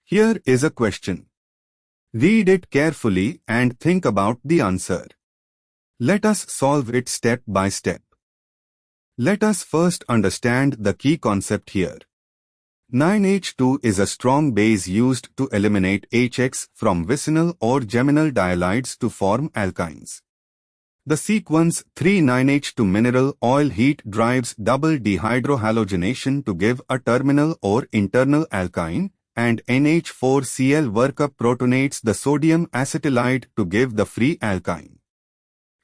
Here is a question. Read it carefully and think about the answer. Let us solve it step by step. Let us first understand the key concept here. NaNH2 is a strong base used to eliminate HX from vicinal or geminal dialides to form alkynes. The sequence 3-NaNH2 mineral oil heat drives double dehydrohalogenation to give a terminal or internal alkyne, and NH4Cl workup protonates the sodium acetylide to give the free alkyne.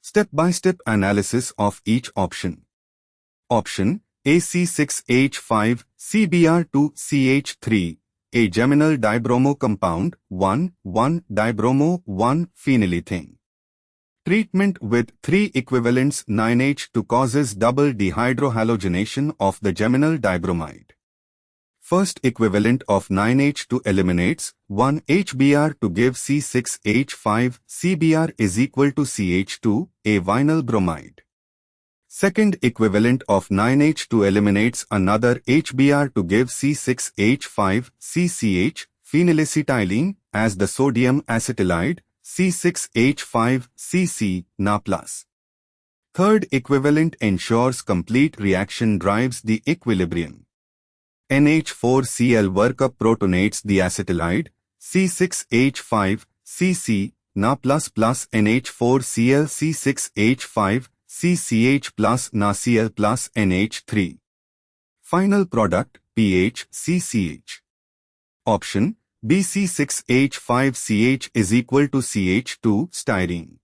Step-by-step analysis of each option. Option A, C6H5 CBr2CH3, a geminal dibromo compound, 1,1-dibromo-1-phenylethane. Treatment with 3 equivalents NaNH2 causes double dehydrohalogenation of the geminal dibromide. First equivalent of NaNH2 eliminates 1 HBr to give C6H5 CBr is equal to CH2, a vinyl bromide. Second equivalent of NaNH2 eliminates another HBr to give C6H5 CCH phenylacetylene as the sodium acetylide, C6H5 CC Na+. Third equivalent ensures complete reaction drives the equilibrium. NH4Cl workup protonates the acetylide, C6H5 CC Na++ NH4Cl C6H5 CCH plus NaCl plus NH3. Final product pH CCH. Option B, C6H5CH is equal to CH2 styrene.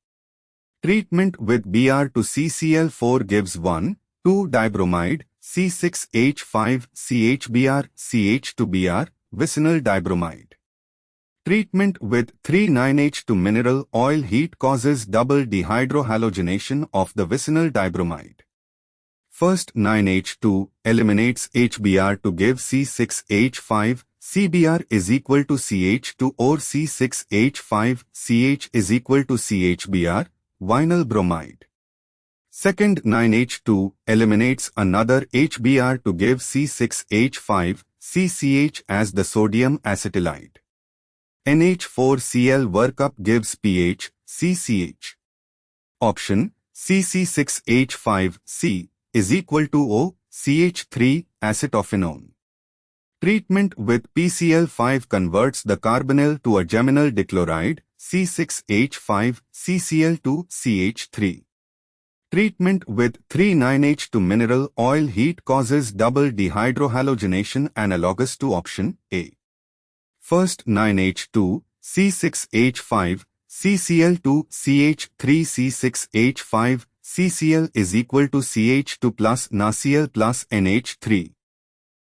Treatment with Br to CCl4 gives 1,2-dibromide C6H5CHBr CH2Br vicinal dibromide. Treatment with 3,9H2 mineral oil heat causes double dehydrohalogenation of the vicinal dibromide. First 9H2 eliminates HBr to give C6H5 CBr is equal to CH2 or C6H5 CH is equal to CHBr, vinyl bromide. Second 9H2 eliminates another HBr to give C6H5 CCH as the sodium acetylide. NH4Cl workup gives pH CCH. Option CC6H5C is equal to O CH3 acetophenone. Treatment with PCl5 converts the carbonyl to a geminal dichloride C6H5 CCl2 CH3. Treatment with 3,9H2 mineral oil heat causes double dehydrohalogenation analogous to option A. First 9H2 C6H5 CCl2 CH3 C6H5 CCl is equal to CH2 plus NaCl plus NH3.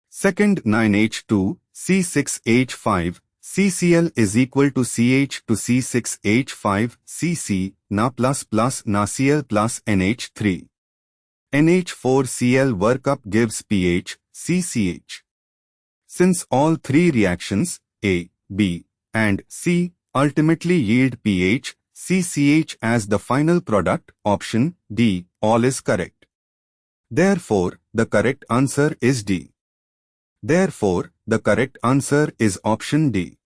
Second 9H2 C6H5 CCl is equal to CH to C6H5 CC Na plus plus NaCl plus NH3. NH4Cl workup gives pH CCH. Since all three reactions A, B, and C ultimately yield pH CCH as the final product, option D, all is correct. Therefore, the correct answer is D. Therefore, the correct answer is option D.